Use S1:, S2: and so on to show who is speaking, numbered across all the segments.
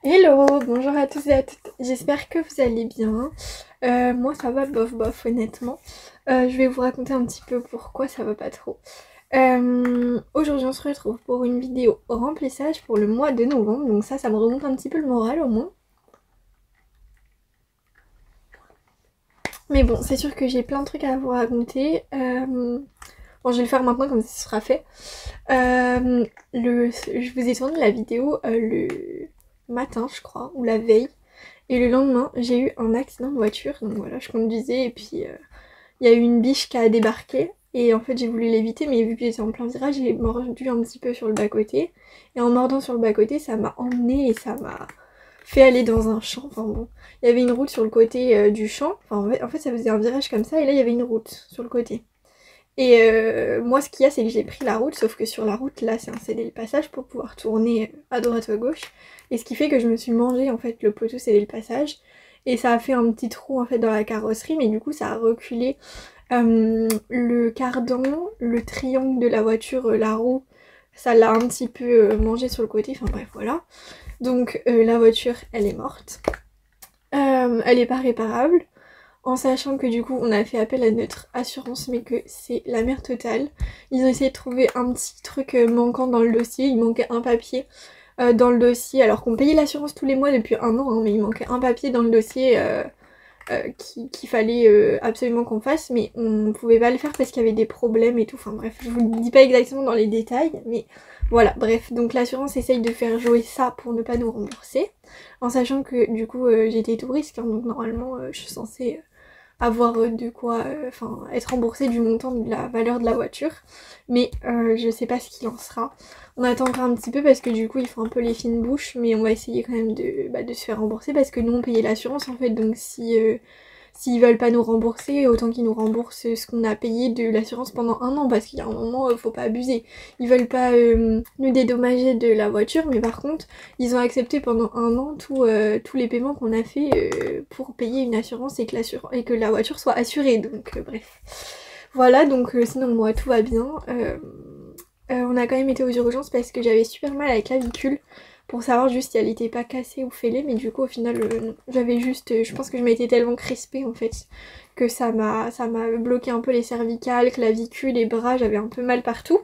S1: Hello, bonjour à tous et à toutes, j'espère que vous allez bien. Moi ça va bof bof honnêtement. Je vais vous raconter un petit peu pourquoi ça va pas trop. Aujourd'hui on se retrouve pour une vidéo remplissage pour le mois de novembre, donc ça me remonte un petit peu le moral au moins. Mais bon, c'est sûr que j'ai plein de trucs à vous raconter. Bon, je vais le faire maintenant comme ça sera fait. Je vous ai tourné la vidéo le matin, je crois, ou la veille. Et le lendemain, j'ai eu un accident de voiture. Donc voilà, je conduisais et puis il y a eu une biche qui a débarqué. Et en fait, j'ai voulu l'éviter, mais vu que j'étais en plein virage, j'ai mordu un petit peu sur le bas-côté. Et en mordant sur le bas-côté, ça m'a emmené et ça m'a fait aller dans un champ. Enfin bon, il y avait une route sur le côté du champ. Enfin, en fait, ça faisait un virage comme ça. Et là, il y avait une route sur le côté. Et moi, ce qu'il y a, c'est que j'ai pris la route, sauf que sur la route, là, c'est un cédé le passage pour pouvoir tourner à droite ou à gauche. Et ce qui fait que je me suis mangé, en fait, le poteau cédé le passage. Et ça a fait un petit trou, en fait, dans la carrosserie, mais du coup, ça a reculé le cardan, le triangle de la voiture, la roue, ça l'a un petit peu mangé sur le côté. Enfin bref, voilà. Donc, la voiture, elle est morte. Elle est pas réparable. En sachant que du coup on a fait appel à notre assurance mais que c'est la merde totale. Ils ont essayé de trouver un petit truc manquant dans le dossier, il manquait un papier dans le dossier alors qu'on payait l'assurance tous les mois depuis un an, hein, mais il manquait un papier dans le dossier qu'il fallait absolument qu'on fasse, mais on pouvait pas le faire parce qu'il y avait des problèmes et tout, enfin bref, je vous le dis pas exactement dans les détails, mais voilà, bref, donc l'assurance essaye de faire jouer ça pour ne pas nous rembourser, en sachant que du coup j'étais tout risque, hein, donc normalement je suis censée avoir de quoi être remboursé du montant de la valeur de la voiture, mais je sais pas ce qu'il en sera. On attend encore un petit peu parce que du coup il faut un peu les fines bouches, mais on va essayer quand même de se faire rembourser parce que nous on payait l'assurance en fait, donc si s'ils veulent pas nous rembourser, autant qu'ils nous remboursent ce qu'on a payé de l'assurance pendant un an, parce qu'il y a un moment, faut pas abuser. Ils veulent pas nous dédommager de la voiture, mais par contre, ils ont accepté pendant un an tous les paiements qu'on a fait pour payer une assurance et que la voiture soit assurée. Donc bref. Voilà, donc sinon moi tout va bien. On a quand même été aux urgences parce que j'avais super mal à la clavicule pour savoir juste si elle était pas cassée ou fêlée, mais du coup au final j'avais juste, je pense que je m'étais tellement crispée en fait que ça m'a bloqué un peu les cervicales, clavicules, les bras, j'avais un peu mal partout.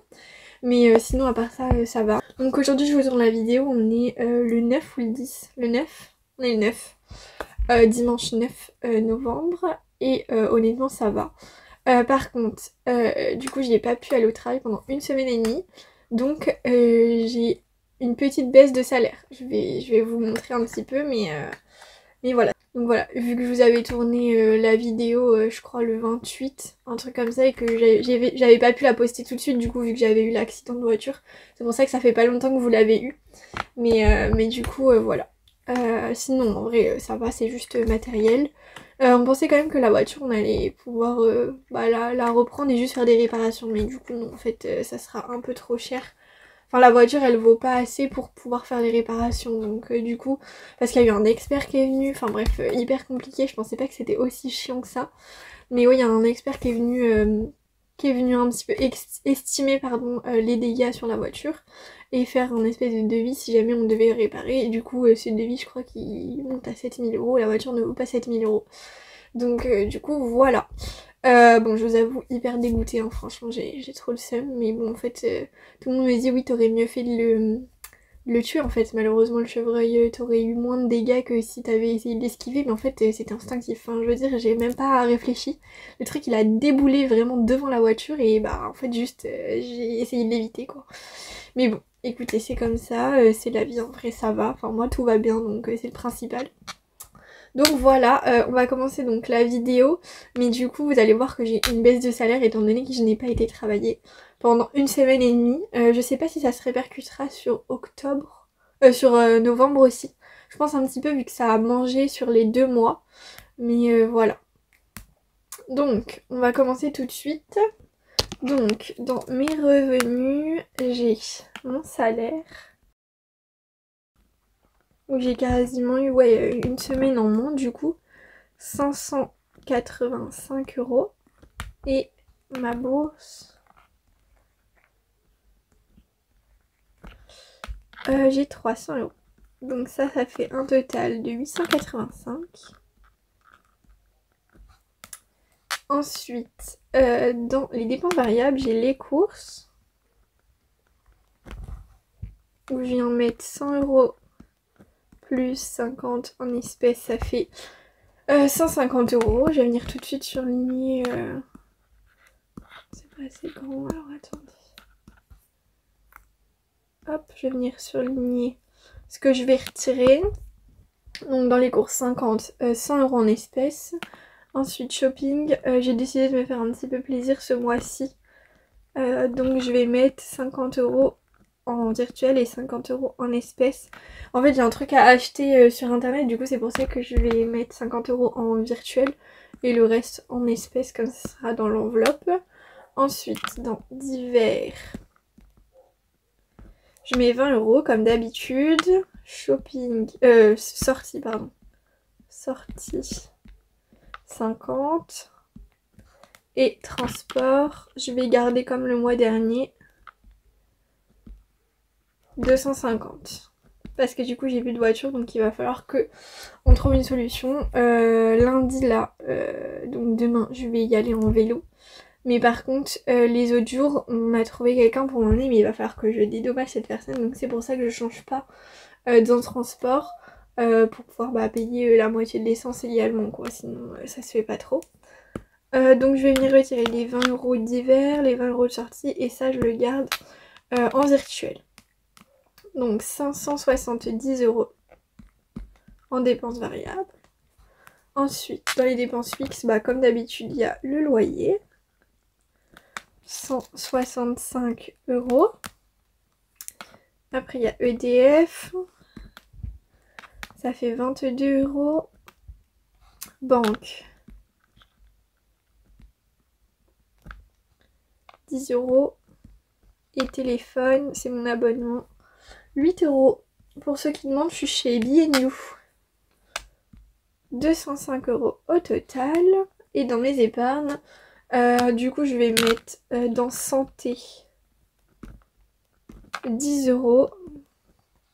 S1: Mais sinon à part ça, ça va. Donc aujourd'hui je vous tourne la vidéo, on est le 9 ou le 10? Le 9? On est le 9. Dimanche 9 novembre et honnêtement ça va. Par contre, du coup, j'ai pas pu aller au travail pendant une semaine et demie. Donc, j'ai une petite baisse de salaire. Je vais vous montrer un petit peu, mais voilà. Donc voilà, vu que je vous avais tourné la vidéo, je crois le 28, un truc comme ça, et que j'avais pas pu la poster tout de suite, du coup, vu que j'avais eu l'accident de voiture. C'est pour ça que ça fait pas longtemps que vous l'avez eu. Mais du coup, voilà. Sinon, en vrai, ça va, c'est juste matériel. On pensait quand même que la voiture, on allait pouvoir la reprendre et juste faire des réparations. Mais du coup, non, en fait, ça sera un peu trop cher. Enfin, la voiture, elle vaut pas assez pour pouvoir faire les réparations. Donc, du coup, parce qu'il y a eu un expert qui est venu. Enfin, bref, hyper compliqué. Je pensais pas que c'était aussi chiant que ça. Mais oui, il y a un expert qui est venu un petit peu estimer pardon, les dégâts sur la voiture et faire un espèce de devis si jamais on devait réparer. Et du coup, ce devis, je crois qu'il monte à 7 000 euros. La voiture ne vaut pas 7 000 euros. Donc, du coup, voilà. Bon, je vous avoue, hyper dégoûtée, hein, franchement, j'ai trop le seum. Mais bon, en fait, tout le monde me dit oui, t'aurais mieux fait de le tuer en fait. Malheureusement, le chevreuil, t'aurais eu moins de dégâts que si t'avais essayé de l'esquiver, mais en fait, c'était instinctif. Enfin, je veux dire, j'ai même pas réfléchi. Le truc, il a déboulé vraiment devant la voiture et bah, en fait, juste, j'ai essayé de l'éviter quoi. Mais bon, écoutez, c'est comme ça, c'est la vie en vrai, ça va. Enfin, moi, tout va bien donc c'est le principal. Donc voilà, on va commencer donc la vidéo, mais du coup vous allez voir que j'ai une baisse de salaire étant donné que je n'ai pas été travailler pendant une semaine et demie. Je sais pas si ça se répercutera sur octobre, sur novembre aussi. Je pense un petit peu vu que ça a mangé sur les 2 mois, mais voilà. Donc on va commencer tout de suite. Donc dans mes revenus, j'ai mon salaire, où j'ai quasiment eu une semaine en moins du coup. 585 € et ma bourse j'ai 300 €. Donc ça fait un total de 885. Ensuite, dans les dépenses variables, j'ai les courses. Où je viens mettre 100 € plus 50 en espèces, ça fait 150 €. Je vais venir tout de suite surligner. C'est pas assez grand, alors attendez. Hop, je vais venir surligner ce que je vais retirer. Donc dans les courses 50, 100 € en espèces. Ensuite shopping, j'ai décidé de me faire un petit peu plaisir ce mois-ci. Donc je vais mettre 50 € en virtuel et 50 € en espèces. En fait j'ai un truc à acheter sur internet, du coup c'est pour ça que je vais mettre 50 € en virtuel et le reste en espèces, comme ça sera dans l'enveloppe. Ensuite dans divers, je mets 20 € comme d'habitude. Shopping, sortie pardon. Sortie 50. Et transport, je vais garder comme le mois dernier 250. Parce que du coup j'ai plus de voiture, donc il va falloir que on trouve une solution. Lundi là, donc demain je vais y aller en vélo. Mais par contre les autres jours on a trouvé quelqu'un pour m'emmener, mais il va falloir que je dédommage cette personne. Donc c'est pour ça que je change pas dans le transport. Pour pouvoir payer la moitié de l'essence également quoi, sinon ça se fait pas trop. Donc je vais venir retirer les 20 € d'hiver, les 20 € de sortie et ça je le garde en virtuel. Donc 570 € en dépenses variables. Ensuite dans les dépenses fixes, comme d'habitude il y a le loyer, 165 €. Après il y a EDF, ça fait 22 €. Banque, 10 €. Et téléphone, c'est mon abonnement, 8 €. Pour ceux qui demandent, je suis chez B&You. 205 € au total. Et dans mes épargnes, du coup je vais mettre dans santé 10 €.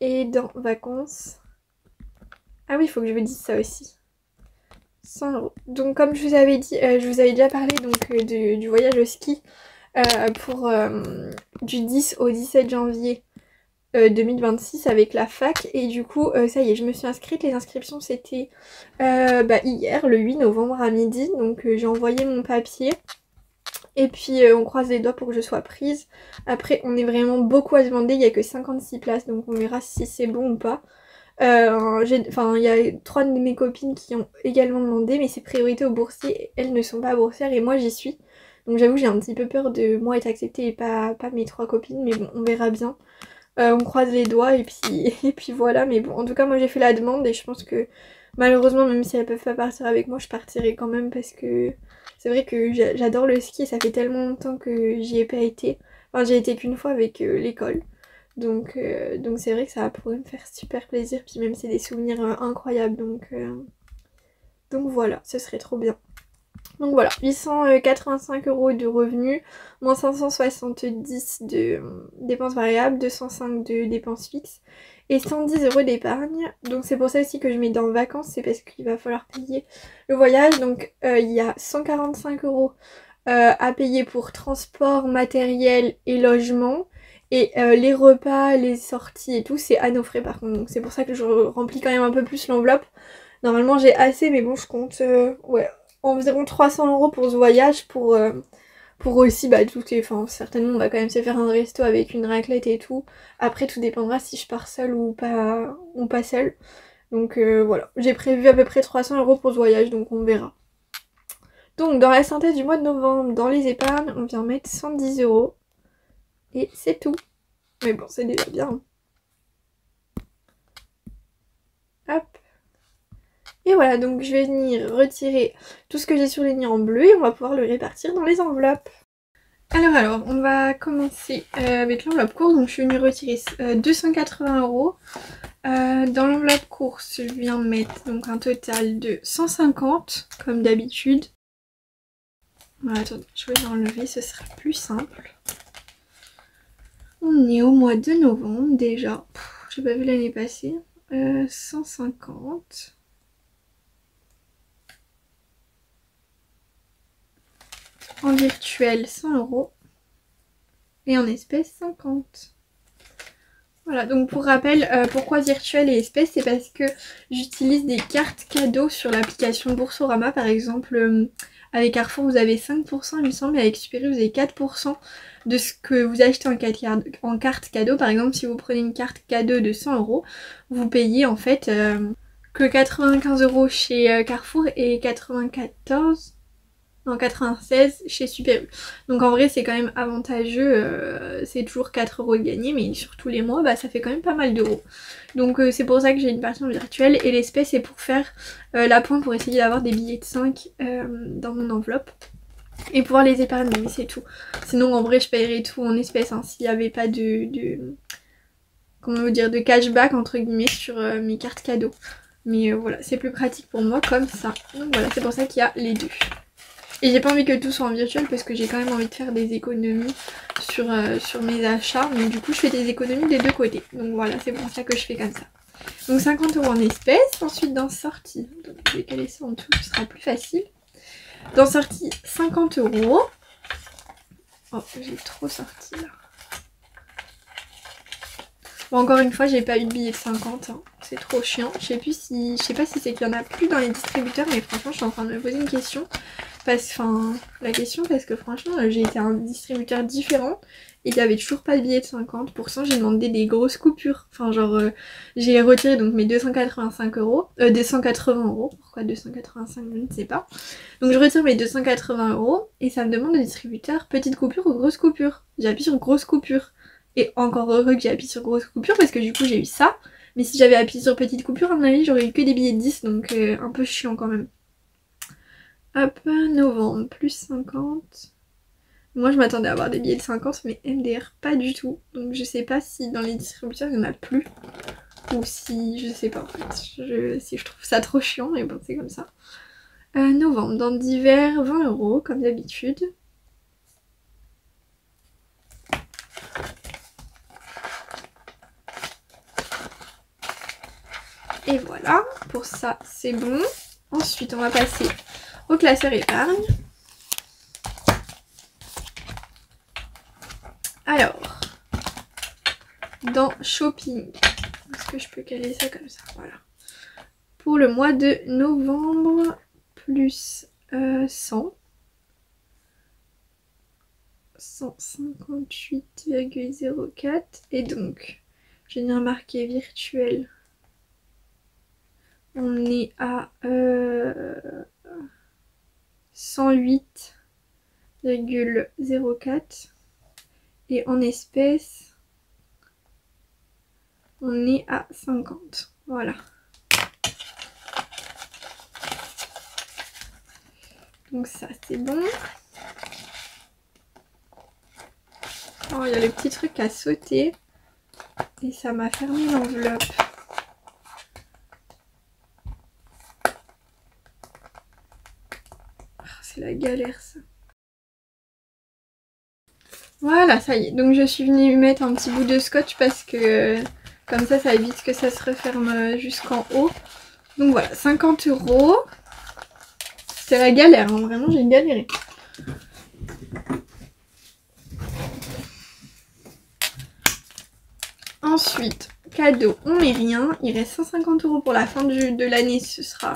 S1: Et dans vacances, ah oui il faut que je vous dise ça aussi, 100 €. Donc comme je vous avais dit, je vous avais déjà parlé donc du voyage au ski pour du 10 au 17 janvier 2026 avec la fac. Et du coup ça y est, je me suis inscrite. Les inscriptions c'était hier le 8 novembre à midi. Donc j'ai envoyé mon papier. Et puis on croise les doigts pour que je sois prise. Après on est vraiment beaucoup à demander, il n'y a que 56 places. Donc on verra si c'est bon ou pas. Il y a 3 de mes copines qui ont également demandé, mais c'est priorité aux boursiers. Elles ne sont pas boursières et moi j'y suis. Donc j'avoue j'ai un petit peu peur de moi être acceptée et pas mes 3 copines. Mais bon, on verra bien. On croise les doigts et puis, et puis voilà. Mais bon, en tout cas moi j'ai fait la demande et je pense que malheureusement même si elles peuvent pas partir avec moi, je partirai quand même parce que c'est vrai que j'adore le ski et ça fait tellement longtemps que j'y ai pas été. Enfin j'ai été qu'une fois avec l'école. Donc c'est vrai que ça pourrait me faire super plaisir. Puis même c'est des souvenirs incroyables. Donc voilà, ce serait trop bien. Donc voilà, 885 € de revenus, moins 570 de dépenses variables, 205 de dépenses fixes et 110 € d'épargne. Donc c'est pour ça aussi que je mets dans vacances, c'est parce qu'il va falloir payer le voyage. Donc il y a 145 € à payer pour transport, matériel et logement. Et les repas, les sorties et tout, c'est à nos frais par contre. Donc c'est pour ça que je remplis quand même un peu plus l'enveloppe. Normalement j'ai assez, mais bon je compte environ 300 € pour ce voyage, pour aussi certainement on va quand même se faire un resto avec une raclette et tout. Après tout dépendra si je pars seule ou pas seule. Donc voilà, j'ai prévu à peu près 300 € pour ce voyage, donc on verra. Donc dans la synthèse du mois de novembre, dans les épargnes, on vient mettre 110 €. Et c'est tout. Mais bon, c'est déjà bien. Hop. Et voilà, donc je vais venir retirer tout ce que j'ai surligné en bleu et on va pouvoir le répartir dans les enveloppes. Alors, on va commencer avec l'enveloppe course. Donc je suis venue retirer 280 €. Dans l'enveloppe course, je viens mettre donc un total de 150 comme d'habitude. Voilà, attendez, je vais l'enlever, ce sera plus simple. On est au mois de novembre déjà. J'ai pas vu l'année passée. 150. En virtuel 100 €. Et en espèces 50. Voilà, donc pour rappel, pourquoi virtuel et espèces, c'est parce que j'utilise des cartes cadeaux sur l'application Boursorama. Par exemple, avec Carrefour vous avez 5% il me semble, et avec Super U vous avez 4% de ce que vous achetez en carte cadeau. Par exemple, si vous prenez une carte cadeau de 100 €, vous payez en fait que 95 € chez Carrefour et 96 chez Super U. Donc en vrai c'est quand même avantageux, c'est toujours 4 € de gagné, mais sur tous les mois bah, ça fait quand même pas mal d'euros. Donc c'est pour ça que j'ai une partie en virtuelle, et l'espèce c'est pour faire la pointe, pour essayer d'avoir des billets de 5 dans mon enveloppe et pouvoir les épargner, mais c'est tout. Sinon en vrai je paierais tout en espèces hein, s'il n'y avait pas comment vous dire, de cashback entre guillemets sur mes cartes cadeaux. Mais voilà, c'est plus pratique pour moi comme ça. Donc voilà, c'est pour ça qu'il y a les deux. Et j'ai pas envie que tout soit en virtuel parce que j'ai quand même envie de faire des économies sur mes achats. Mais du coup je fais des économies des deux côtés. Donc voilà, c'est pour ça que je fais comme ça. Donc 50 € en espèces. Ensuite dans sortie, donc je vais caler ça en dessous, ce sera plus facile. Dans sortie 50 €. Oh, j'ai trop sorti là. Bon, encore une fois j'ai pas eu de billet de 50 hein. C'est trop chiant. Je sais pas si c'est qu'il y en a plus dans les distributeurs, mais franchement je suis en train de me poser une question. Parce que franchement j'ai été à un distributeur différent et il n'y avait toujours pas de billet de 50. Pourtant j'ai demandé des grosses coupures. Enfin genre j'ai retiré donc mes 285 €. 280 €. Pourquoi 285 je ne sais pas. Donc je retire mes 280 € et ça me demande le distributeur petite coupure ou grosse coupure. J'ai appuyé sur grosse coupure. Et encore heureux que j'ai appuyé sur grosse coupure parce que du coup j'ai eu ça. Mais si j'avais appuyé sur petite coupure, à mon avis j'aurais eu que des billets de 10, donc un peu chiant quand même. Hop, novembre, plus 50. Moi je m'attendais à avoir des billets de 50, mais MDR pas du tout. Donc je sais pas si dans les distributeurs il n'y en a plus. Ou si, je sais pas en fait. Si je trouve ça trop chiant, mais bon c'est comme ça. Novembre, dans divers, 20 € comme d'habitude. Et voilà, pour ça c'est bon. Ensuite on va passer au classeur épargne. Alors, dans shopping, est-ce que je peux caler ça comme ça? Voilà. Pour le mois de novembre, plus 100. 158,04. Et donc, j'ai bien marqué virtuel. On est à 108,04. Et en espèces, on est à 50. Voilà. Donc ça c'est bon. Oh, il y a le petit truc à sauter. Et ça m'a fermé l'enveloppe. Oh, c'est la galère ça. Voilà, ça y est. Donc je suis venue mettre un petit bout de scotch parce que comme ça évite que ça se referme jusqu'en haut. Donc voilà, 50 €. C'est la galère, hein. Vraiment j'ai galéré. Ensuite, cadeau, on met rien. Il reste 150 € pour la fin de l'année, ce sera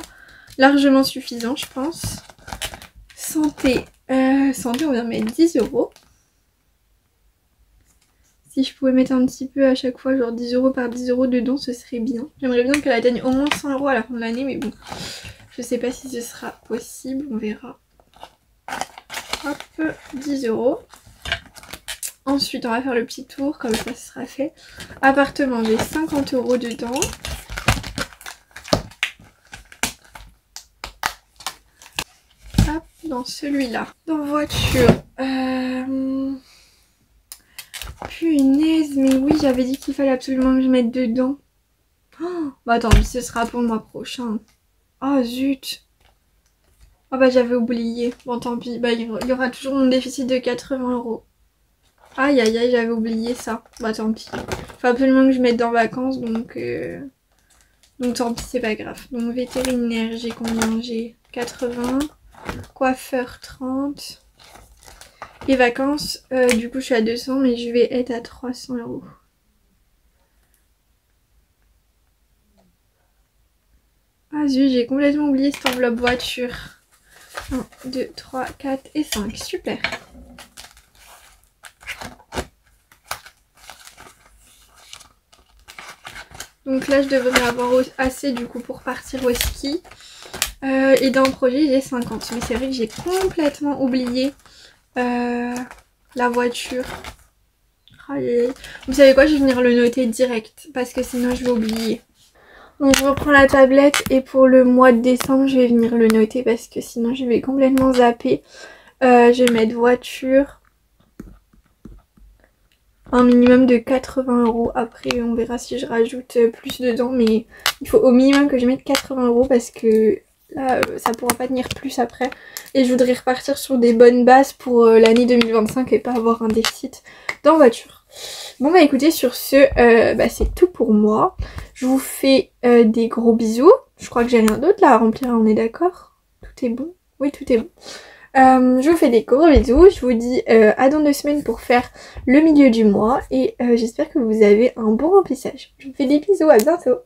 S1: largement suffisant je pense. Santé, santé on vient de mettre 10 €. Si je pouvais mettre un petit peu à chaque fois, genre 10 € par 10 € dedans, ce serait bien. J'aimerais bien qu'elle atteigne au moins 100 € à la fin de l'année, mais bon, je sais pas si ce sera possible, on verra. Hop, 10 €. Ensuite, on va faire le petit tour, comme ça ce sera fait. Appartement, j'ai 50 € dedans. Hop, dans celui-là. Dans voiture, punaise, mais oui, j'avais dit qu'il fallait absolument que je mette dedans. Oh, bah attends, ce sera pour le mois prochain. Oh zut. Oh bah j'avais oublié. Bon tant pis, bah il y aura toujours mon déficit de 80 €. Aïe j'avais oublié ça. Bah tant pis. Faut absolument que je mette dans vacances, donc Donc tant pis, c'est pas grave. Donc vétérinaire, j'ai combien? J'ai 80. Coiffeur 30. Et vacances, du coup je suis à 200 mais je vais être à 300 €. Ah zut, j'ai complètement oublié cette enveloppe voiture. 1, 2, 3, 4 et 5. Super. Donc là je devrais avoir assez du coup pour partir au ski. Et dans le projet j'ai 50. Mais c'est vrai que j'ai complètement oublié la voiture. Vous savez quoi, je vais venir le noter direct parce que sinon je vais oublier. Donc je reprends la tablette et pour le mois de décembre je vais venir le noter parce que sinon je vais complètement zapper. Je vais mettre voiture. Un minimum de 80 €. Après on verra si je rajoute plus dedans, mais il faut au minimum que je mette 80 € parce que là ça pourra pas tenir plus après. Et je voudrais repartir sur des bonnes bases pour l'année 2025 et pas avoir un déficit dans voiture. Bon bah écoutez, sur ce c'est tout pour moi. Je vous fais des gros bisous. Je crois que j'ai rien d'autre là à remplir, on est d'accord? Tout est bon? Oui, tout est bon. Je vous fais des gros bisous, je vous dis à dans 2 semaines pour faire le milieu du mois et j'espère que vous avez un bon remplissage. Je vous fais des bisous, à bientôt.